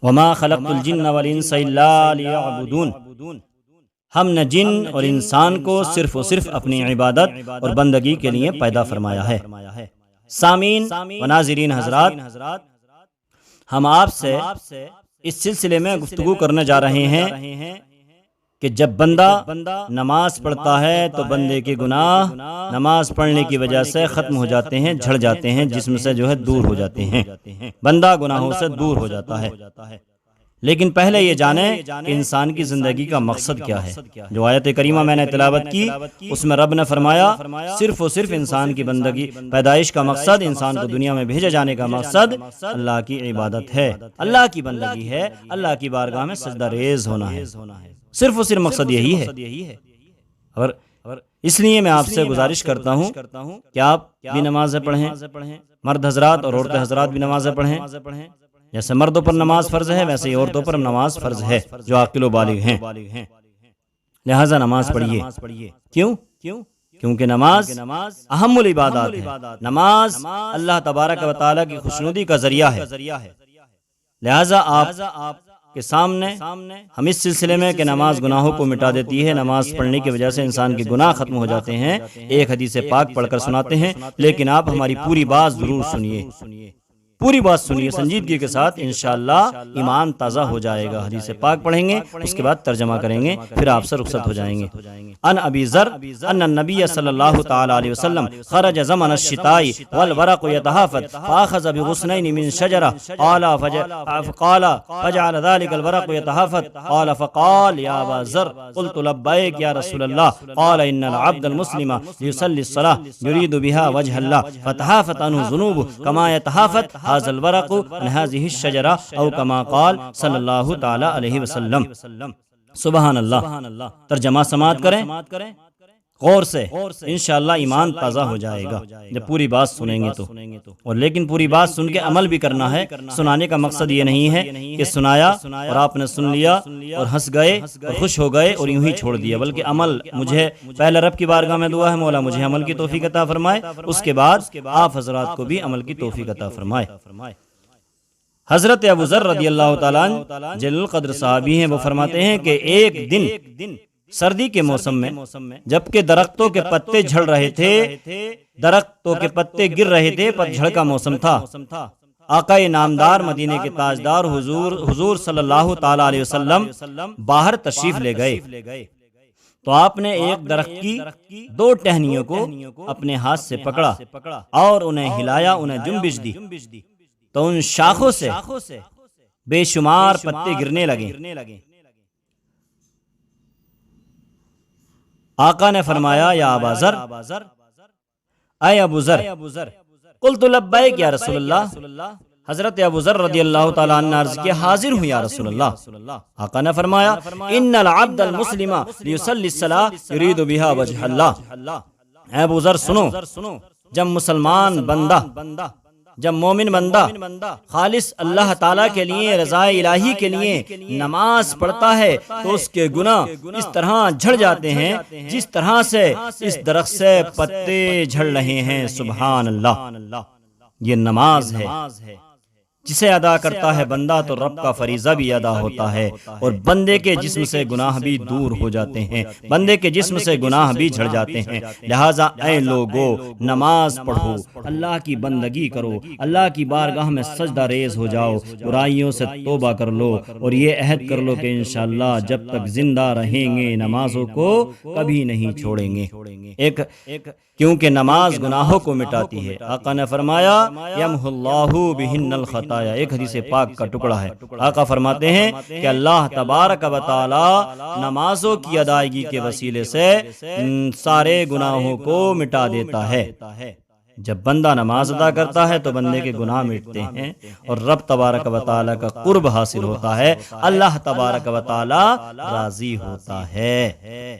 وما خلقت الجن والانس الا لیعبدون، ہم نے جن اور انسان کو صرف و صرف اپنی عبادت اور بندگی کے لیے پیدا فرمایا ہے۔ سامعین و ناظرین حضرات، ہم آپ سے اس سلسلے میں گفتگو کرنے جا رہے ہیں کہ جب بندہ نماز پڑھتا ہے تو بندے کے گناہ نماز پڑھنے کی وجہ سے ختم ہو جاتے ہیں، جھڑ جاتے ہیں، جسم سے دور ہو جاتے ہیں، بندہ گناہوں سے دور ہو جاتا ہے۔ لیکن پہلے یہ جانیں کہ انسان کی زندگی کا مقصد کیا ہے۔ جو آیت کریمہ میں نے تلاوت کی اس میں رب نے فرمایا صرف و صرف انسان کی بندگی، پیدائش کا مقصد، انسان کو دنیا میں بھیجے جانے کا مقصد اللہ کی عبادت ہے، اللہ کی بندگی ہے، اللہ کی بارگاہ میں سجدہ ریز ہونا ہے، صرف و صرف مقصد یہی ہے۔ اور اس لیے میں آپ سے گزارش کرتا ہوں کہ آپ بھی نمازیں پڑھیں، مرد حضرات اور عورت حضرات بھی نمازیں پڑھیں۔ جیسے مردوں پر نماز فرض ہے ویسے ہی عورتوں پر نماز فرض ہے جو عاقل و بالغ ہیں، لہذا نماز پڑھیے۔ کیوں؟ کیونکہ نماز اہم العبادات ہے، نماز اللہ تبارک و تعالیٰ کی خوشنودی کا ذریعہ ہے۔ لہذا آپ کے سامنے ہم اس سلسلے میں کہ نماز گناہوں کو مٹا دیتی ہے، نماز پڑھنے کی وجہ سے انسان کے گناہ ختم ہو جاتے ہیں، ایک حدیث پاک پڑھ کر سناتے ہیں، لیکن آپ ہماری پوری بات ضرور سنیے، پوری بات سنیے سنجیدگی کے ساتھ، انشاءاللہ ایمان تازہ ہو جائے گا۔ حدیث پاک پڑھیں گے، اس کے بعد ترجمہ کریں گے، پھر آپ سے رخصت ہو جائیں گے۔ ان ابی ذر ان النبی صلی اللہ تعالی علیہ وسلم خرج زمن الشتاء والورق يتهافت فاخذ بغصنين من شجرة قال فجعل ذلك الورق يتهافت قال فقال يا ابا ذر قلت لبيك يا رسول الله قال ان العبد المسلم ليصلي الصلاة يريد بها وجه الله فتهافت عنه ذنوبه كما يتهافت هذا الورق من هذه الشجرة او كما قال صلی اللہ تعالی علیہ وسلم۔ سبحان اللہ۔ ترجمہ سماعت کریں غور سے، انشاءاللہ ایمان تازہ ہو جائے گا جب پوری بات سنیں گے تو۔ اور لیکن پوری بات سن کے عمل بھی کرنا ہے۔ سنانے کا مقصد یہ نہیں ہے کہ سنایا اور آپ نے سن لیا اور ہنس گئے اور خوش ہو گئے اور یوں ہی چھوڑ دیا، بلکہ عمل، مجھے پہلے رب کی بارگاہ میں دعا ہے مولا مجھے عمل کی توفیق عطا فرمائے، اس کے بعد آپ حضرات کو بھی عمل کی توفیق عطا فرمائے۔ حضرت ابو ذر رضی اللہ تعالیٰ عنہ جلیل القدر صحابی ہیں، وہ فرماتے ہیں کہ ایک دن سردی کے موسم میں جبکہ درختوں کے پتے جھڑ رہے تھے، درختوں کے پتے گر رہے تھے، پتجھڑ کا موسم تھا، آقا نامدار مدینے کے تاجدار حضور صلی اللہ تعالی علیہ وسلم باہر تشریف لے گئے تو آپ نے ایک درخت کی دو ٹہنیوں کو اپنے ہاتھ سے پکڑا اور انہیں ہلایا، انہیں جنبش دی تو ان شاخوں سے بے شمار پتے گرنے لگے۔ آقا نے فرمایا یا ابا ذر، اے ابو ذر، قلت لبیک یا رسول اللہ، حضرت ابو ذر رضی اللہ تعالیٰ عنہ عرض کیا حاضر ہوں یا رسول اللہ۔ آقا نے فرمایا ان العبد المسلم لیصلی الصلاۃ یرید بها وجہ اللہ۔ اے ابو ذر سنو، جب مسلمان بندہ، جب مومن بندہ خالص اللہ تعالیٰ کے لیے، رضا الہی کے لیے نماز پڑھتا ہے تو اس کے گناہ اس طرح جھڑ جاتے ہیں جس طرح سے اس درخت سے پتے جھڑ رہے ہیں۔ سبحان اللہ۔ یہ نماز ہے جسے ادا کرتا ہے بندہ تو رب کا فریضہ بھی ادا ہوتا ہے اور بندے کے جسم سے گناہ بھی دور ہو جاتے ہیں، بندے کے جسم سے گناہ بھی جھڑ جاتے ہیں۔ لہٰذا اے لوگو نماز پڑھو، اللہ کی بندگی کرو، اللہ کی بارگاہ میں سجدہ ریز ہو جاؤ، برائیوں سے توبہ کر لو اور یہ عہد کر لو کہ انشاءاللہ جب تک زندہ رہیں گے نمازوں کو کبھی نہیں چھوڑیں گے، کیونکہ نماز گناہوں کو مٹاتی ہے۔ آقا نے فرمایا یمحو اللہ بہن الخطایا، ایک حدیث پاک کا ٹکڑا ہے۔ آقا فرماتے ہیں کہ اللہ تبارک و تعالی نمازوں کی ادائیگی کے وسیلے سے سارے گناہوں کو مٹا دیتا ہے۔ جب بندہ نماز ادا کرتا ہے تو بندے کے گناہ مٹتے ہیں اور رب تبارک و تعالی کا قرب حاصل ہوتا ہے، اللہ تبارک و تعالی راضی ہوتا ہے۔